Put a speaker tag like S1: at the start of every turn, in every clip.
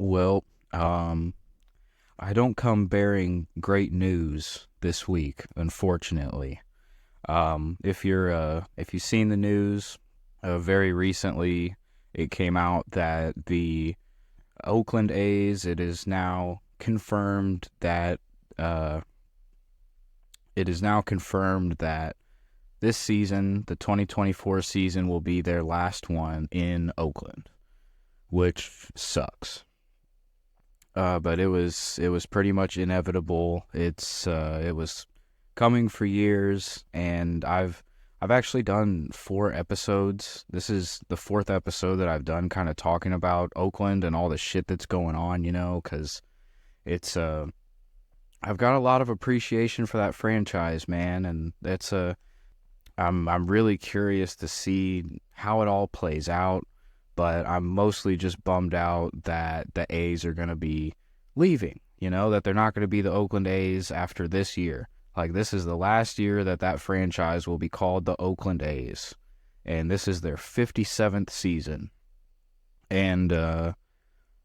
S1: Well, um, I don't come bearing great news this week, unfortunately. If you've seen the news, very recently it came out that the Oakland A's, uh, it is now confirmed that this season, the 2024 season, will be their last one in Oakland, which sucks. But it was pretty much inevitable. It was coming for years, and I've actually done 4 episodes. This is the fourth episode that I've done, kind of talking about Oakland and all the shit that's going on. Because it's I've got a lot of appreciation for that franchise, man, and I'm really curious to see how it all plays out, but I'm mostly just bummed out that the A's are going to be leaving, that they're not going to be the Oakland A's after this year. Like, this is the last year that franchise will be called the Oakland A's, and this is their 57th season. And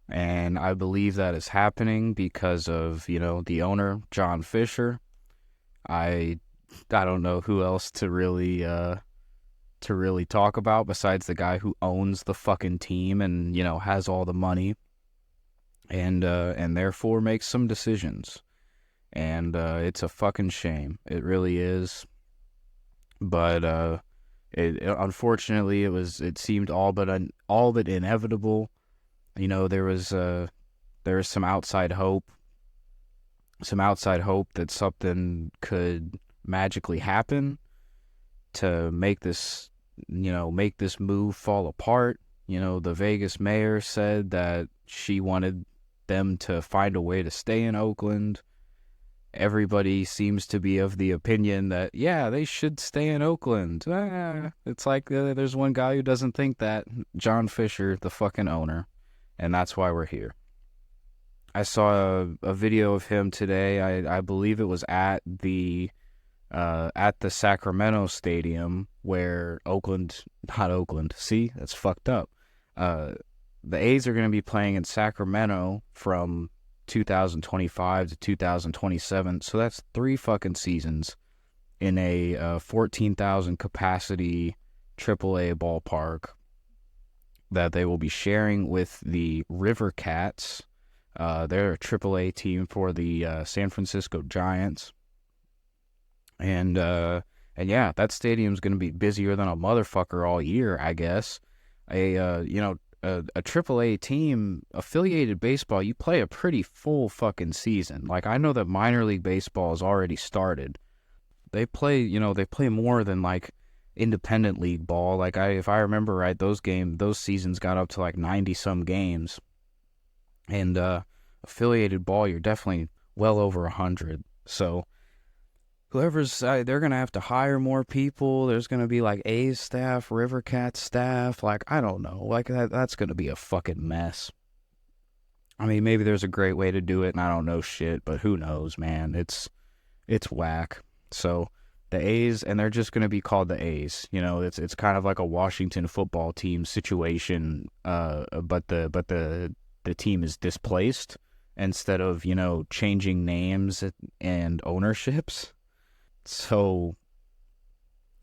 S1: and I believe that is happening because of, the owner, John Fisher. I I don't know who else to really talk about besides the guy who owns the fucking team and has all the money and therefore makes some decisions. And it's a fucking shame. It really is. But unfortunately it seemed all but inevitable. There was some outside hope, that something could magically happen to make this move fall apart. The Vegas mayor said that she wanted them to find a way to stay in Oakland. Everybody seems to be of the opinion that, yeah, they should stay in Oakland. It's like there's one guy who doesn't think that, John Fisher, the fucking owner, and that's why we're here. I saw a video of him today. I believe it was at the Sacramento stadium where not Oakland, see, that's fucked up. The A's are going to be playing in Sacramento from 2025 to 2027, so that's 3 fucking seasons in a 14,000 capacity AAA ballpark that they will be sharing with the River Cats. They're a AAA team for the San Francisco Giants. And yeah, that stadium's going to be busier than a motherfucker all year, I guess. A AAA team, affiliated baseball, you play a pretty full fucking season. Like, I know that minor league baseball has already started. They play more than like independent league ball. Like, if I remember right, those seasons got up to like 90 some games. And affiliated ball, you're definitely well over 100. So they're going to have to hire more people. There's going to be like A's staff, River Cats staff. Like, I don't know. Like, that's going to be a fucking mess. I mean, maybe there's a great way to do it and I don't know shit, but who knows, man? It's whack. So the A's, and they're just going to be called the A's. It's kind of like a Washington football team situation, but the team is displaced instead of, changing names and ownerships. So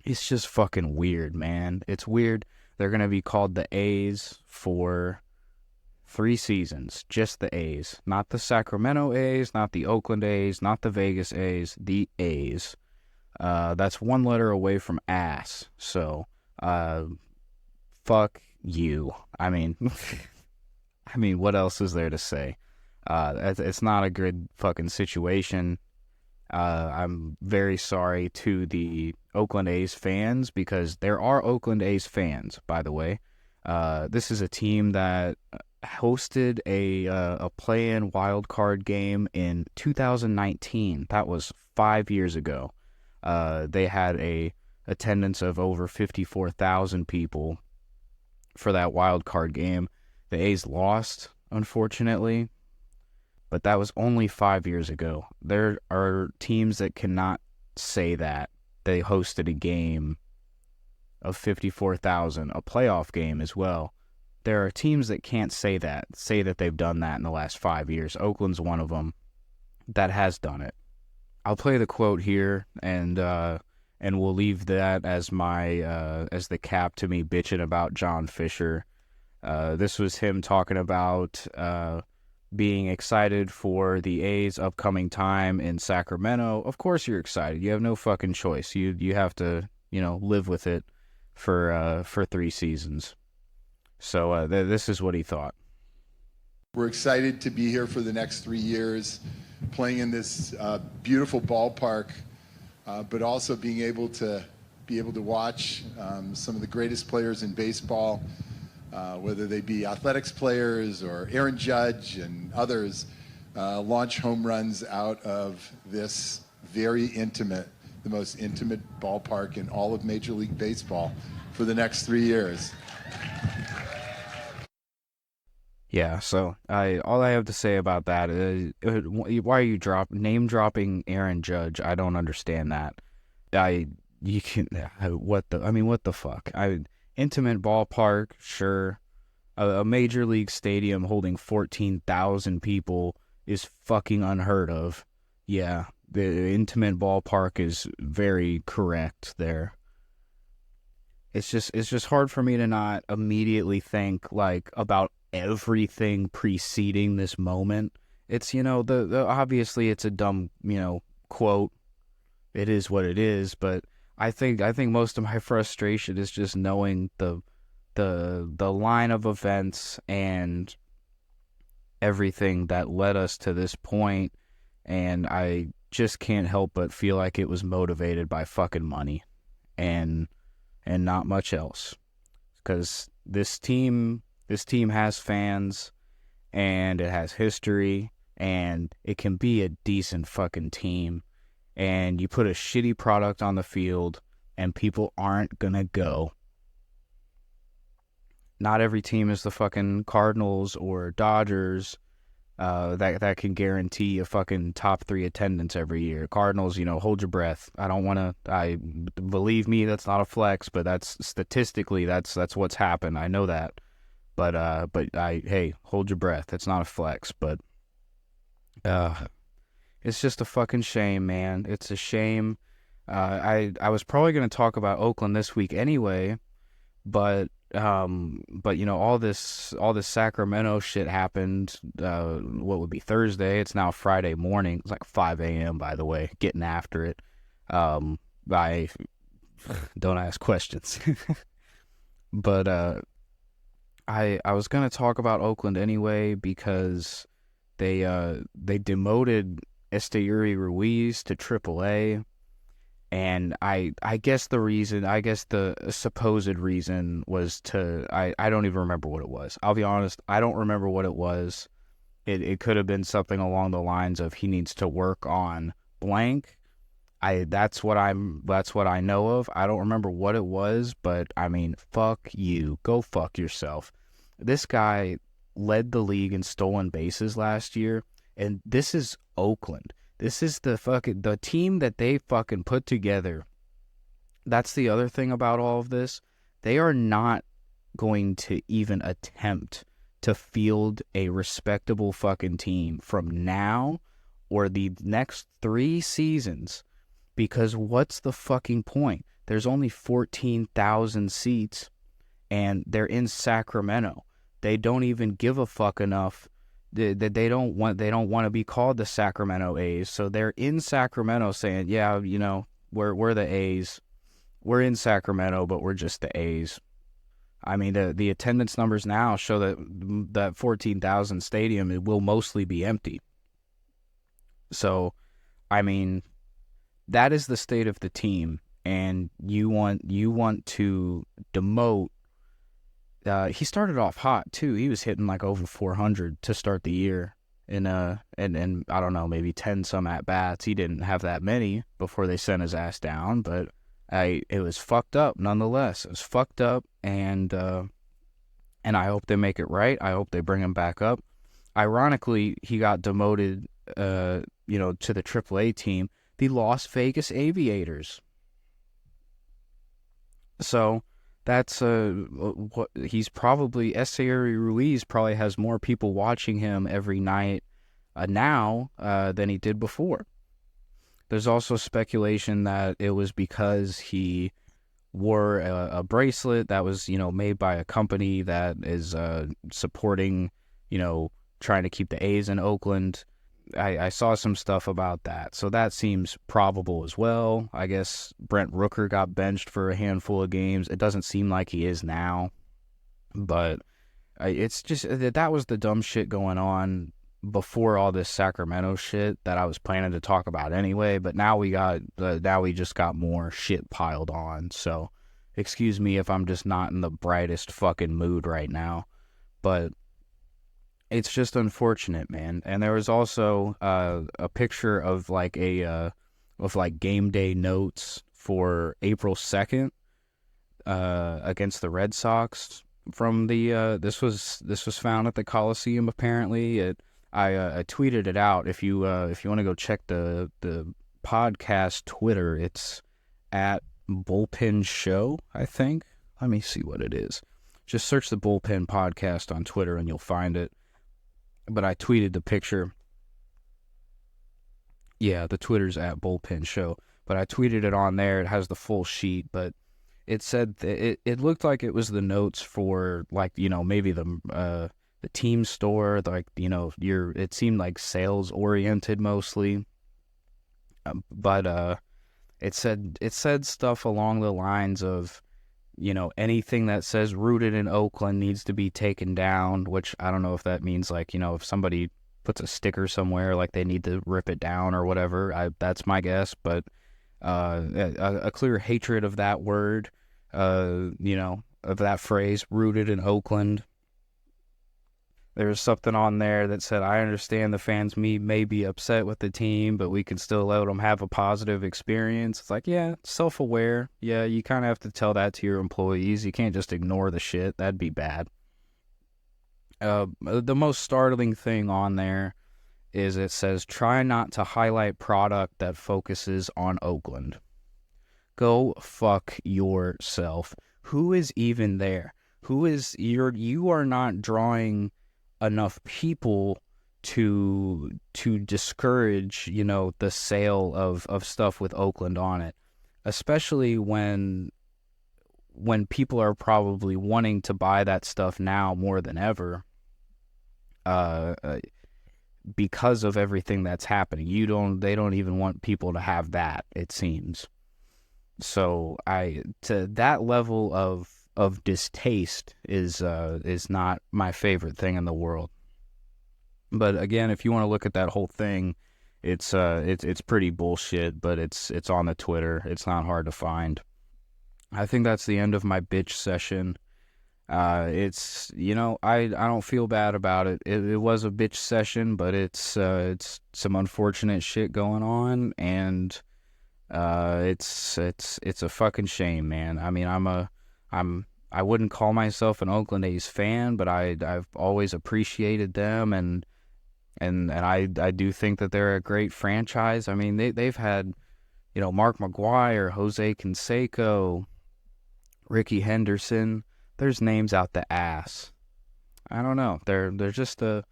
S1: it's just fucking weird, man. It's weird. They're going to be called the A's for 3 seasons. Just the A's. Not the Sacramento A's, not the Oakland A's, not the Vegas A's, the A's. That's 1 letter away from ass. So, fuck you. I mean, what else is there to say? It's not a good fucking situation. I'm very sorry to the Oakland A's fans, because there are Oakland A's fans, by the way. This is a team that hosted a play-in wild card game in 2019. That was 5 years ago. They had a attendance of over 54,000 people for that wild card game. The A's lost, unfortunately, but that was only 5 years ago. There are teams that cannot say that they hosted a game of 54,000, a playoff game as well, there are teams that can't say that they've done that in the last 5 years. Oakland's one of them that has done it. I'll play the quote here, and we'll leave that as as the cap to me bitching about John Fisher. This was him talking about being excited for the A's upcoming time in Sacramento. Of course you're excited. You have no fucking choice. You have to, live with it for 3 seasons. So this is what he thought.
S2: We're excited to be here for the next 3 years, playing in this beautiful ballpark, but also being able to watch some of the greatest players in baseball, whether they be athletics players or Aaron Judge and others, launch home runs out of this very intimate, the most intimate ballpark in all of Major League Baseball for the next 3 years.
S1: Yeah, so all I have to say about that is, why are you name dropping Aaron Judge? I don't understand that. What the fuck? Intimate ballpark, sure. A major league stadium holding 14,000 people is fucking unheard of. Yeah, the intimate ballpark is very correct there. It's just hard for me to not immediately think about everything preceding this moment. It's the obviously it's a dumb quote. It is what it is, but I think most of my frustration is just knowing the line of events and everything that led us to this point, and I just can't help but feel like it was motivated by fucking money and not much else. Because this team has fans, and it has history, and it can be a decent fucking team. And you put a shitty product on the field, and people aren't gonna go. Not every team is the fucking Cardinals or Dodgers that can guarantee a fucking top 3 attendance every year. Cardinals, hold your breath. Believe me, that's not a flex, but that's statistically that's what's happened. I know that. But hey, hold your breath. It's not a flex, but it's just a fucking shame, man. It's a shame. I was probably going to talk about Oakland this week anyway, but all this Sacramento shit happened. What would be Thursday? It's now Friday morning. It's like 5 a.m. by the way. Getting after it. I don't ask questions. But I was gonna talk about Oakland anyway because they demoted Esteury Ruiz to AAA. And I guess the supposed reason was I don't even remember what it was. I'll be honest, I don't remember what it was. It could have been something along the lines of he needs to work on blank. That's what I know of. I don't remember what it was, but I mean, fuck you. Go fuck yourself. This guy led the league in stolen bases last year, and this is Oakland. This is the team that they fucking put together. That's the other thing about all of this. They are not going to even attempt to field a respectable fucking team from now or the next 3 seasons, because what's the fucking point? There's only 14,000 seats, and they're in Sacramento. They don't even give a fuck enough. They don't want to be called the Sacramento A's, so they're in Sacramento saying, yeah, we're the A's, we're in Sacramento, but we're just the A's. I mean, the attendance numbers now show that 14,000 stadium, it will mostly be empty. So, I mean, that is the state of the team, and you want to demote. He started off hot too. He was hitting like over 400 to start the year, and I don't know, maybe 10 some at bats. He didn't have that many before they sent his ass down, but it was fucked up nonetheless. It was fucked up, and I hope they make it right. I hope they bring him back up. Ironically, he got demoted, to the AAA team, the Las Vegas Aviators. So That's what he's probably Esteury Ruiz probably has more people watching him every night now than he did before. There's also speculation that it was because he wore a bracelet that was, made by a company that is supporting, trying to keep the A's in Oakland. I saw some stuff about that, so that seems probable as well. I guess Brent Rooker got benched for a handful of games. It doesn't seem like he is now, but it's just that was the dumb shit going on before all this Sacramento shit that I was planning to talk about anyway. But now we just got more shit piled on. So excuse me if I'm just not in the brightest fucking mood right now, but it's just unfortunate, man. And there was also a picture of like game day notes for April 2nd against the Red Sox from the this was found at the Coliseum apparently. I tweeted it out. If you want to go check the podcast Twitter, it's at Bullpen Show, I think. Let me see what it is. Just search the Bullpen Podcast on Twitter and you'll find it. But I tweeted the picture. Yeah, the Twitter's at Bullpen Show. But I tweeted it on there. It has the full sheet, but it said it looked like it was the notes for like, maybe the team store, like, it seemed like sales oriented mostly. But it said stuff along the lines of, anything that says rooted in Oakland needs to be taken down, which I don't know if that means like, if somebody puts a sticker somewhere, like they need to rip it down or whatever. That's my guess, but a clear hatred of that word, of that phrase, rooted in Oakland. There was something on there that said, I understand the fans may be upset with the team, but we can still let them have a positive experience. It's like, yeah, self-aware. Yeah, you kind of have to tell that to your employees. You can't just ignore the shit. That'd be bad. The most startling thing on there is it says, try not to highlight product that focuses on Oakland. Go fuck yourself. Who is even there? You are not drawing enough people to discourage, the sale of stuff with Oakland on it, especially when people are probably wanting to buy that stuff now more than ever, because of everything that's happening. They don't even want people to have that, it seems. So to that level of distaste is not my favorite thing in the world. But again, if you want to look at that whole thing, it's pretty bullshit, but it's on the Twitter. It's not hard to find. I think that's the end of my bitch session. It's I don't feel bad about it. It was a bitch session, but it's some unfortunate shit going on, and it's a fucking shame, man. I mean, I wouldn't call myself an Oakland A's fan, but I've always appreciated them, and I do think that they're a great franchise. I mean, they've had, Mark McGwire, Jose Canseco, Ricky Henderson. There's names out the ass. I don't know. They're just a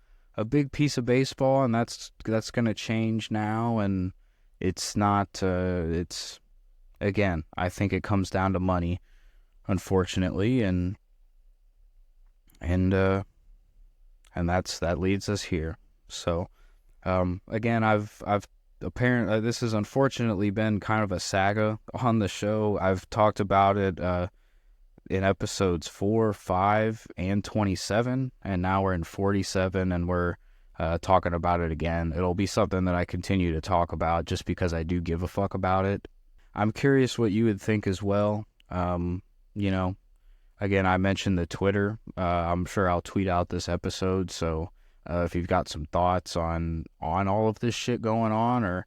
S1: big piece of baseball, and that's gonna change now, and it's not. It's again. I think it comes down to money, unfortunately, and that leads us here. So, again, I've apparently this has unfortunately been kind of a saga on the show. I've talked about it in episodes 4, 5, and 27, and now we're in 47, and we're talking about it again. It'll be something that I continue to talk about just because I do give a fuck about it. I'm curious what you would think as well. Again, I mentioned the Twitter. I'm sure I'll tweet out this episode, so if you've got some thoughts on all of this shit going on, or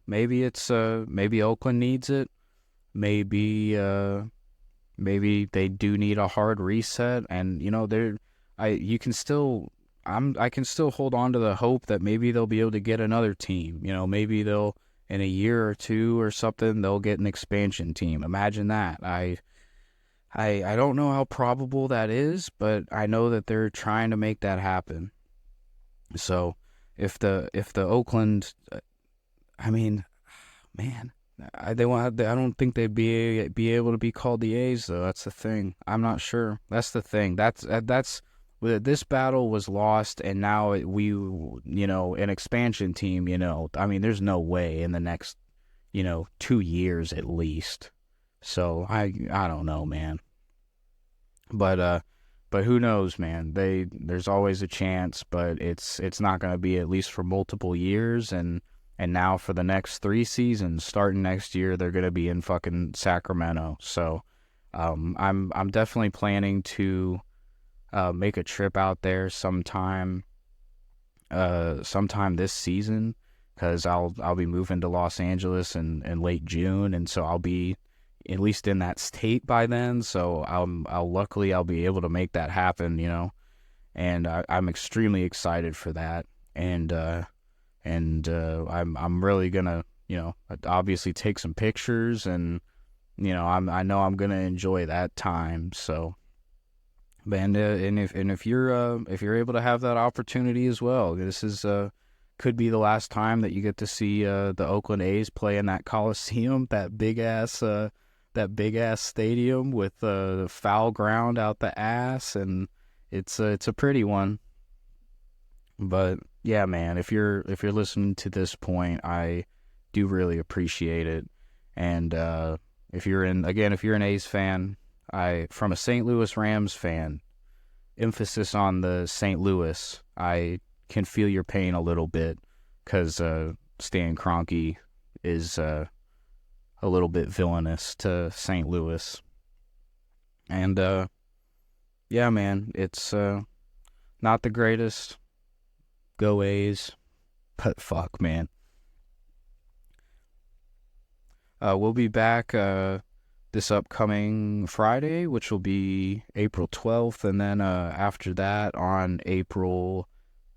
S1: maybe it's maybe Oakland needs it, maybe they do need a hard reset, and I can still hold on to the hope that maybe they'll be able to get another team. Maybe they'll, in a year or two or something, they'll get an expansion team. Imagine that. I don't know how probable that is, but I know that they're trying to make that happen. So if the Oakland, I mean, man, they want. I don't think they'd be able to be called the A's though. That's the thing. I'm not sure. That's the thing. That's this battle was lost, and now an expansion team. I mean, there's no way in the next 2 years at least. So I don't know, man. But who knows, man? There's always a chance, but it's not going to be at least for multiple years, and now for the next 3 seasons, starting next year, they're going to be in fucking Sacramento. So, I'm definitely planning to make a trip out there sometime this season, because I'll be moving to Los Angeles in late June, and so I'll be at least in that state by then. So I'll be able to make that happen. And I'm extremely excited for that. I'm really gonna obviously take some pictures, and I know I'm gonna enjoy that time. So, and if you're able to have that opportunity as well, this is could be the last time that you get to see the Oakland A's play in that Coliseum, that big ass stadium with foul ground out the ass, and it's a pretty one. But yeah, man, if you're listening to this point, I do really appreciate it. And if you're an A's fan, from a St. Louis Rams fan, emphasis on the St. Louis, I can feel your pain a little bit, because Stan Kroenke is a little bit villainous to St. Louis. And yeah, man, it's not the greatest. Go A's, but fuck, man. We'll be back this upcoming Friday, which will be April 12th, and then after that, on April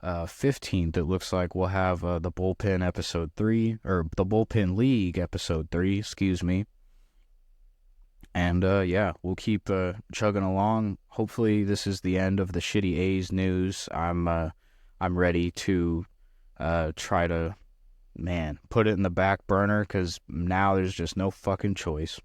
S1: 15th, it looks like we'll have the Bullpen episode 3, or the Bullpen League episode 3, excuse me. And yeah, we'll keep chugging along. Hopefully this is the end of the shitty A's news. I'm ready to try to, man, put it in the back burner, because now there's just no fucking choice.